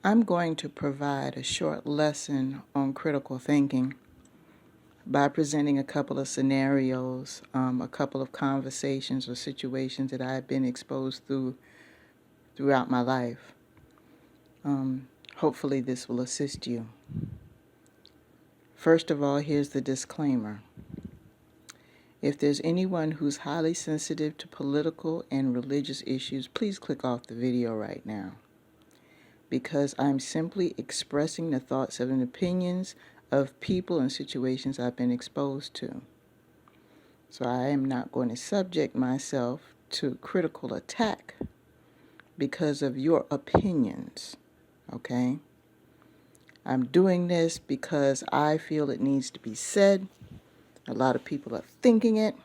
I'm going to provide a short lesson on critical thinking by presenting a couple of scenarios, a couple of conversations or situations that I've been exposed throughout my life. Hopefully this will assist you. First of all, here's the disclaimer. If there's anyone who's highly sensitive to political and religious issues, please click off the video right now, because I'm simply expressing the thoughts and opinions of people and situations I've been exposed to. So I am not going to subject myself to critical attack because of your opinions, okay? I'm doing this because I feel it needs to be said. A lot of people are thinking it,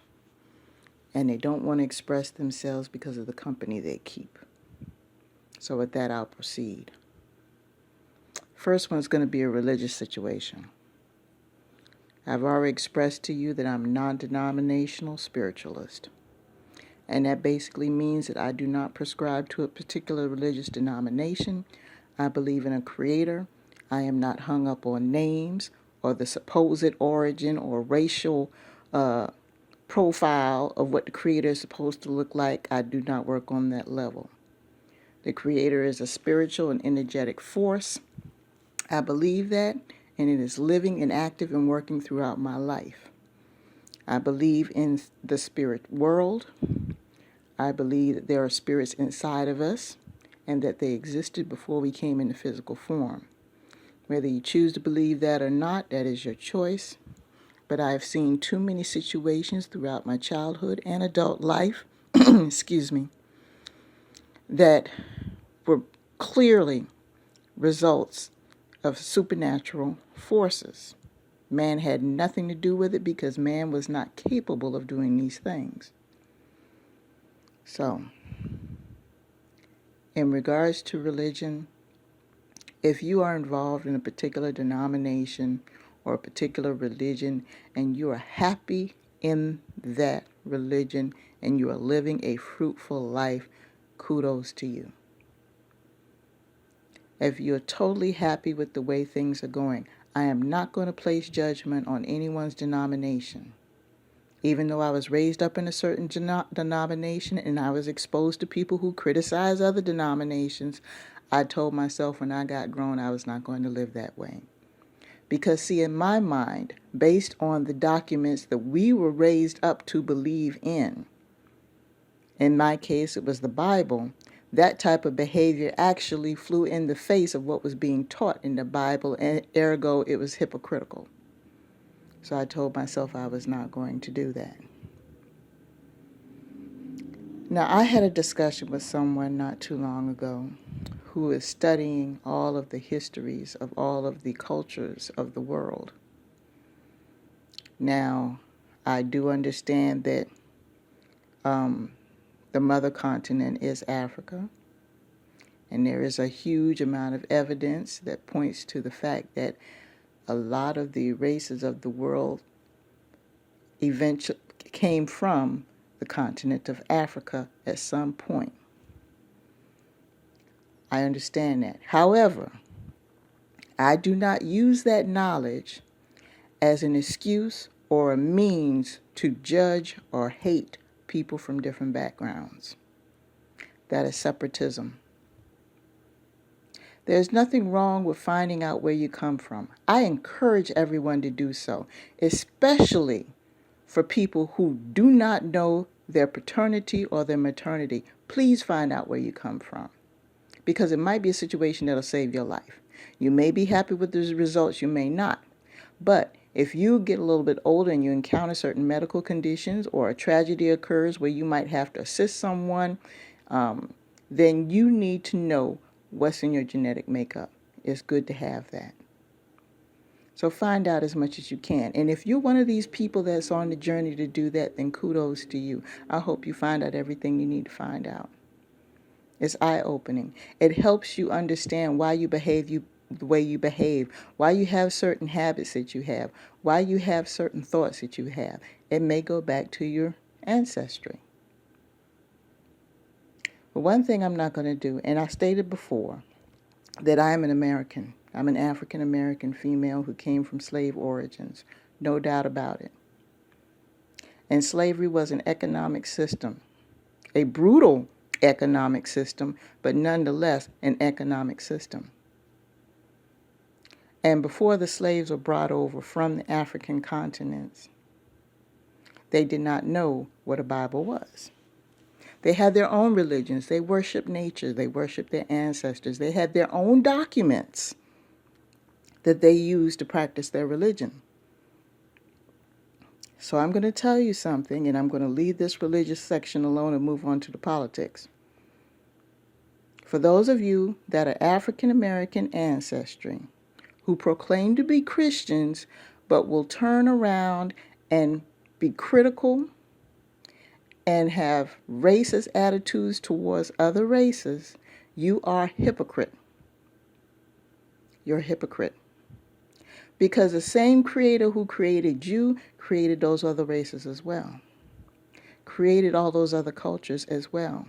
and they don't want to express themselves because of the company they keep. So with that, I'll proceed. First one's going to be a religious situation. I've already expressed to you that I'm non-denominational spiritualist. And that basically means that I do not prescribe to a particular religious denomination. I believe in a creator. I am not hung up on names or the supposed origin or racial profile of what the creator is supposed to look like. I do not work on that level. The creator is a spiritual and energetic force. I believe that, and it is living and active and working throughout my life. I believe in the spirit world. I believe that there are spirits inside of us and that they existed before we came into physical form. Whether you choose to believe that or not, that is your choice. But I have seen too many situations throughout my childhood and adult life, excuse me, that were clearly results of supernatural forces. Man had nothing to do with it because man was not capable of doing these things. So, in regards to religion, if you are involved in a particular denomination or a particular religion and you are happy in that religion and you are living a fruitful life, kudos to you. If you're totally happy with the way things are going, I am not going to place judgment on anyone's denomination. Even though I was raised up in a certain denomination and I was exposed to people who criticize other denominations, I told myself when I got grown I was not going to live that way. Because see, in my mind, based on the documents that we were raised up to believe in my case it was the Bible, that type of behavior actually flew in the face of what was being taught in the Bible, and ergo it was hypocritical. So I told myself I was not going to do that. Now, I had a discussion with someone not too long ago who is studying all of the histories of all of the cultures of the world. Now, I do understand that the mother continent is Africa, and there is a huge amount of evidence that points to the fact that a lot of the races of the world eventually came from the continent of Africa at some point. I understand that. However, I do not use that knowledge as an excuse or a means to judge or hate people from different backgrounds. That is separatism. There's nothing wrong with finding out where you come from. I encourage everyone to do so, especially for people who do not know their paternity or their maternity. Please find out where you come from, because it might be a situation that'll save your life. You may be happy with the results, you may not. But if you get a little bit older and you encounter certain medical conditions or a tragedy occurs where you might have to assist someone, then you need to know what's in your genetic makeup. It's good to have that. So find out as much as you can. And if you're one of these people that's on the journey to do that, then kudos to you. I hope you find out everything you need to find out. It's eye-opening. It helps you understand why you behave the way you behave, why you have certain habits that you have, why you have certain thoughts that you have. It may go back to your ancestry. But one thing I'm not going to do, and I stated before, that I am an American. I'm an African American female who came from slave origins. No doubt about it. And slavery was an economic system, a brutal economic system, but nonetheless an economic system. And before the slaves were brought over from the African continents, they did not know what a Bible was. They had their own religions. They worshiped nature. They worshiped their ancestors. They had their own documents that they used to practice their religion. So I'm going to tell you something, and I'm going to leave this religious section alone and move on to the politics. For those of you that are African American ancestry, who proclaim to be Christians, but will turn around and be critical and have racist attitudes towards other races, you are a hypocrite. You're a hypocrite. Because the same creator who created you created those other races as well. Created all those other cultures as well.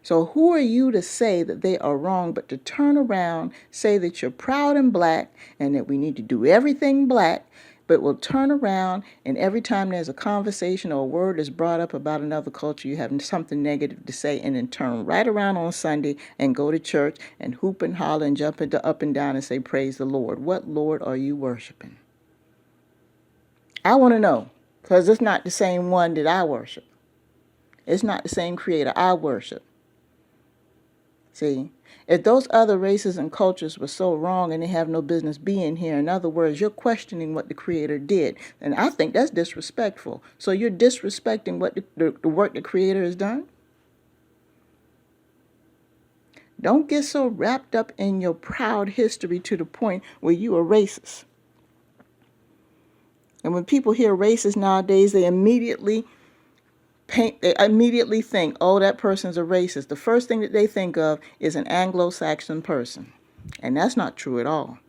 So who are you to say that they are wrong, but to turn around, say that you're proud and black and that we need to do everything black, but will turn around and every time there's a conversation or a word is brought up about another culture, you have something negative to say and then turn right around on Sunday and go to church and hoop and holler and jump into up and down and say, praise the Lord. What Lord are you worshiping? I want to know, because it's not the same one that I worship. It's not the same creator I worship. See, if those other races and cultures were so wrong and they have no business being here, in other words, you're questioning what the Creator did. And I think that's disrespectful. So you're disrespecting what the work the Creator has done? Don't get so wrapped up in your proud history to the point where you are racist. And when people hear racist nowadays, they immediately think, oh, that person's a racist. The first thing that they think of is an Anglo-Saxon person. And that's not true at all.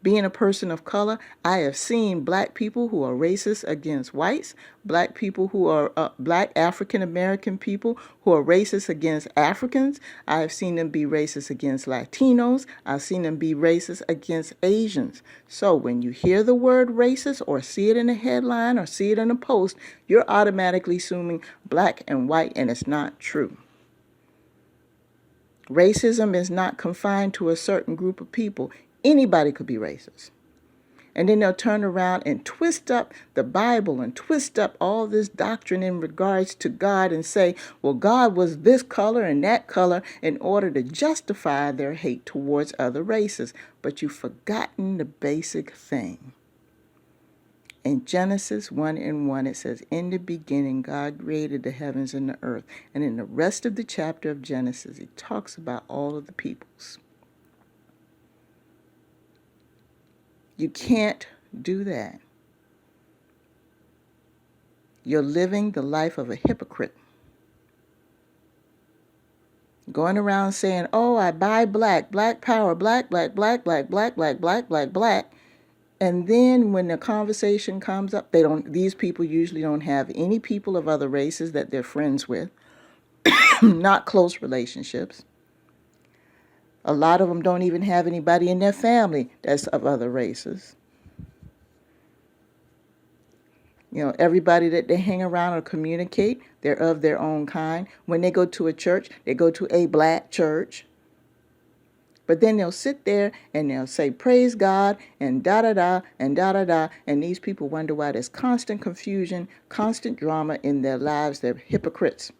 Being a person of color, I have seen black people who are racist against whites, black people who are black African American people who are racist against Africans. I have seen them be racist against Latinos. I've seen them be racist against Asians. So when you hear the word racist or see it in a headline or see it in a post, you're automatically assuming black and white, and it's not true. Racism is not confined to a certain group of people. Anybody could be racist. And then they'll turn around and twist up the Bible and twist up all this doctrine in regards to God and say, well, God was this color and that color in order to justify their hate towards other races. But you've forgotten the basic thing. In Genesis 1:1, it says, in the beginning, God created the heavens and the earth. And in the rest of the chapter of Genesis, it talks about all of the peoples. You can't do that. You're living the life of a hypocrite. Going around saying, oh, I buy black, black power, black, black, black, black, black, black, black, black, black. And then when the conversation comes up, these people usually don't have any people of other races that they're friends with, not close relationships. A lot of them don't even have anybody in their family that's of other races. You know, everybody that they hang around or communicate, they're of their own kind. When they go to a church, they go to a black church. But then they'll sit there and they'll say, praise God, and da-da-da, and da-da-da. And these people wonder why there's constant confusion, constant drama in their lives. They're hypocrites.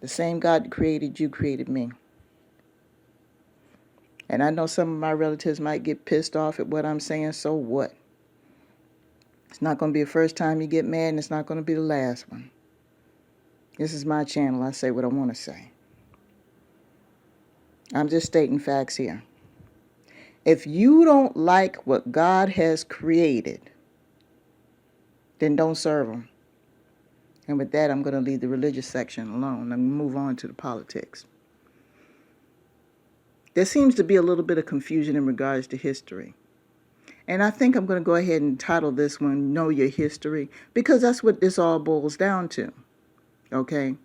The same God that created you created me. And I know some of my relatives might get pissed off at what I'm saying, so what? It's not going to be the first time you get mad, and it's not going to be the last one. This is my channel. I say what I want to say. I'm just stating facts here. If you don't like what God has created, then don't serve him. And with that, I'm going to leave the religious section alone. Let me move on to the politics. There seems to be a little bit of confusion in regards to history. And I think I'm going to go ahead and title this one, Know Your History, because that's what this all boils down to. Okay?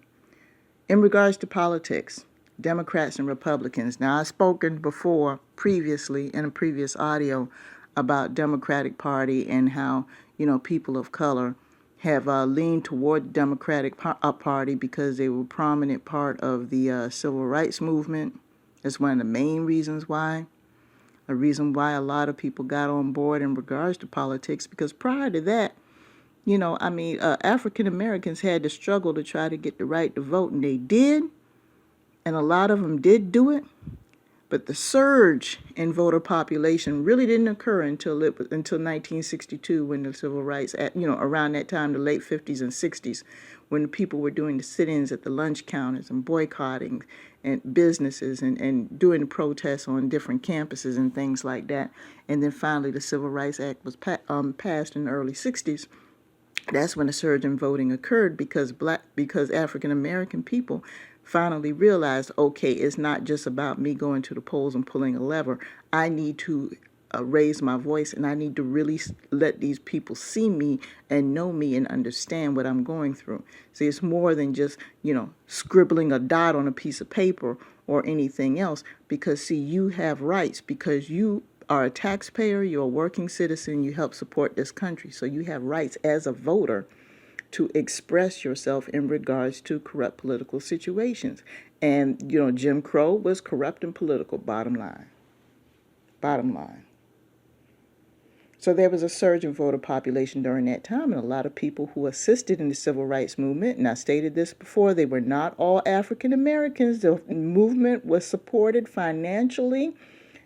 In regards to politics, Democrats and Republicans. Now, I've spoken before, previously, in a previous audio, about Democratic Party and how, people of color have leaned toward the Democratic Party because they were a prominent part of the civil rights movement. That's one of the main reasons why. A reason why a lot of people got on board in regards to politics, because prior to that, African Americans had to struggle to try to get the right to vote, and they did, and a lot of them did do it. But the surge in voter population really didn't occur until 1962, when the Civil Rights Act, around that time, the late 50s and 60s, when the people were doing the sit-ins at the lunch counters and boycotting and businesses and doing the protests on different campuses and things like that. And then finally the Civil Rights Act was passed in the early 60s. That's when the surge in voting occurred, because African American people finally realized, okay, it's not just about me going to the polls and pulling a lever. I need to raise my voice, and I need to really let these people see me and know me and understand what I'm going through. See, it's more than just, scribbling a dot on a piece of paper or anything else, because, see, you have rights because you are a taxpayer, you're a working citizen, you help support this country. So you have rights as a voter to express yourself in regards to corrupt political situations. And, Jim Crow was corrupt and political, bottom line. Bottom line. So there was a surge in voter population during that time, and a lot of people who assisted in the civil rights movement, and I stated this before, they were not all African Americans. The movement was supported financially,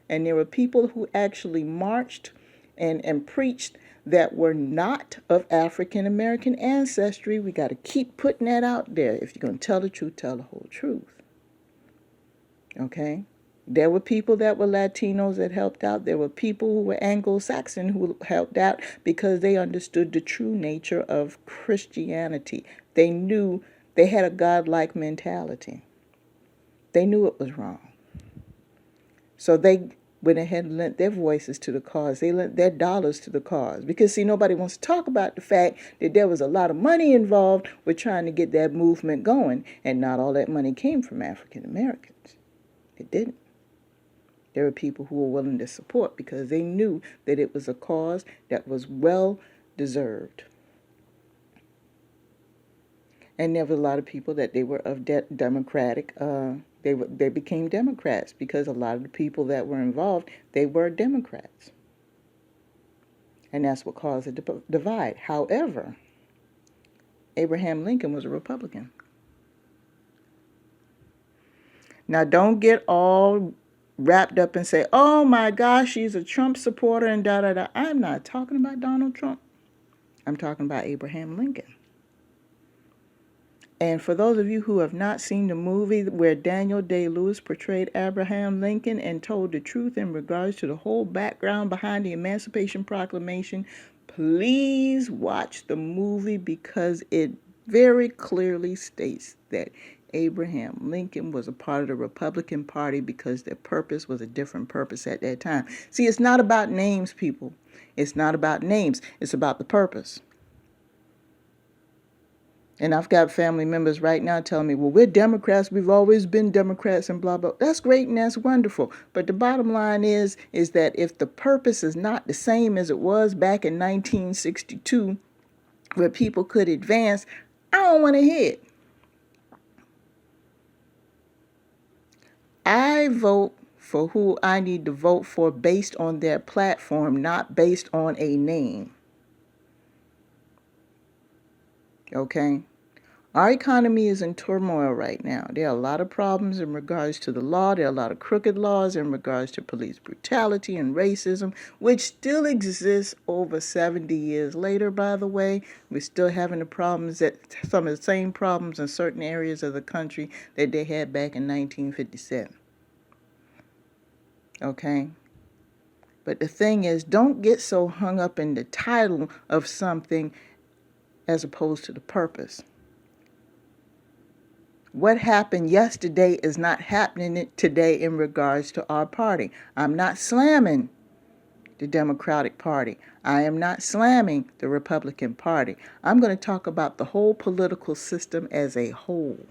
and there were people who actually marched and preached that were not of African American ancestry. We got to keep putting that out there. If you're going to tell the truth, tell the whole truth. Okay? There were people that were Latinos that helped out. There were people who were Anglo-Saxon who helped out because they understood the true nature of Christianity. They knew they had a godlike mentality. They knew it was wrong. So they went ahead and lent their voices to the cause. They lent their dollars to the cause. Because, see, nobody wants to talk about the fact that there was a lot of money involved with trying to get that movement going, and not all that money came from African Americans. It didn't. There were people who were willing to support because they knew that it was a cause that was well deserved. And there were a lot of people that they were of Democratic. They became Democrats because a lot of the people that were involved, they were Democrats. And that's what caused the divide. However, Abraham Lincoln was a Republican. Now, don't get all wrapped up and say, oh my gosh, she's a Trump supporter and da-da-da. I'm not talking about Donald Trump. I'm talking about Abraham Lincoln. And for those of you who have not seen the movie where Daniel Day-Lewis portrayed Abraham Lincoln and told the truth in regards to the whole background behind the Emancipation Proclamation, please watch the movie, because it very clearly states that Abraham Lincoln was a part of the Republican Party because their purpose was a different purpose at that time. See, it's not about names, people. It's not about names. It's about the purpose. And I've got family members right now telling me, well, we're Democrats. We've always been Democrats and blah, blah. That's great and that's wonderful. But the bottom line is that if the purpose is not the same as it was back in 1962, where people could advance, I don't want to hear it. I vote for who I need to vote for based on their platform, not based on a name. Okay? Our economy is in turmoil right now. There are a lot of problems in regards to the law. There are a lot of crooked laws in regards to police brutality and racism, which still exists over 70 years later, by the way. We're still having the problems, some of the same problems in certain areas of the country that they had back in 1957. Okay? But the thing is, don't get so hung up in the title of something as opposed to the purpose. What happened yesterday is not happening today in regards to our party. I'm not slamming the Democratic Party. I am not slamming the Republican Party. I'm going to talk about the whole political system as a whole.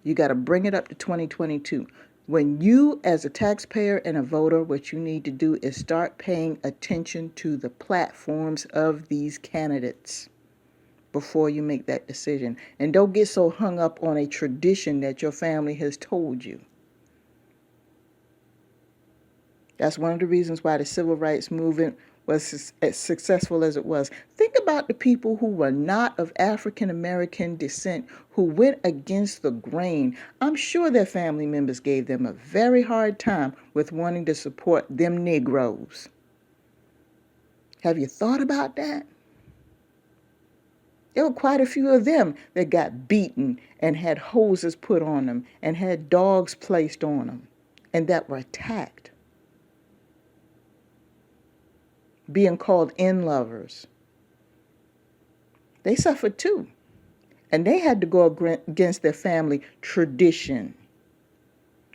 You got to bring it up to 2022. When you, as a taxpayer and a voter, what you need to do is start paying attention to the platforms of these candidates before you make that decision. And don't get so hung up on a tradition that your family has told you. That's one of the reasons why the civil rights movement was as successful as it was. Think about the people who were not of African American descent who went against the grain. I'm sure their family members gave them a very hard time with wanting to support them Negroes. Have you thought about that? There were quite a few of them that got beaten and had hoses put on them and had dogs placed on them and that were attacked. Being called in lovers. They suffered too. And they had to go against their family tradition.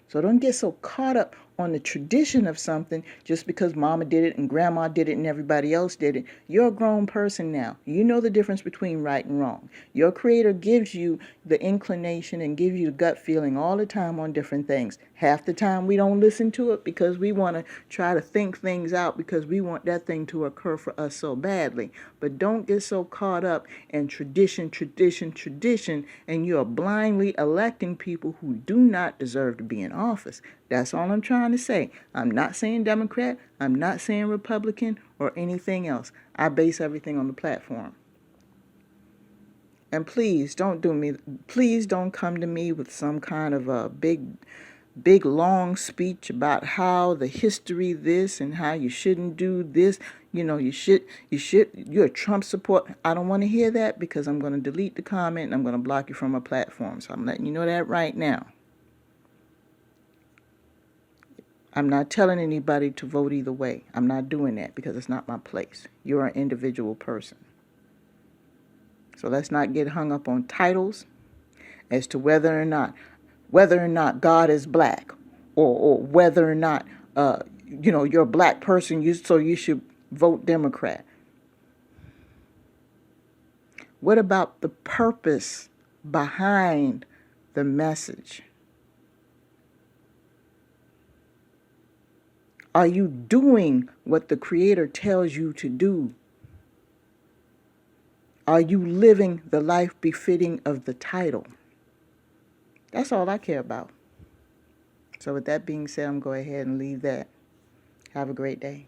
So don't get so caught up on the tradition of something just because mama did it and grandma did it and everybody else did it. You're a grown person now. You know the difference between right and wrong. Your creator gives you the inclination and gives you the gut feeling all the time on different things. Half the time we don't listen to it because we want to try to think things out because we want that thing to occur for us so badly. But don't get so caught up in tradition, and you are blindly electing people who do not deserve to be in office. That's all I'm trying to say. I'm not saying Democrat. I'm not saying Republican or anything else. I base everything on the platform. And please don't come to me with some kind of a big long speech about how the history this and how you shouldn't do this. You know, you're a Trump support. I don't want to hear that because I'm going to delete the comment and I'm going to block you from a platform. So I'm letting you know that right now. I'm not telling anybody to vote either way. I'm not doing that because it's not my place. You're an individual person. So let's not get hung up on titles as to whether or not God is black or whether or not you're a black person, so you should vote Democrat. What about the purpose behind the message? Are you doing what the Creator tells you to do? Are you living the life befitting of the title? That's all I care about. So with that being said, I'm going to go ahead and leave that. Have a great day.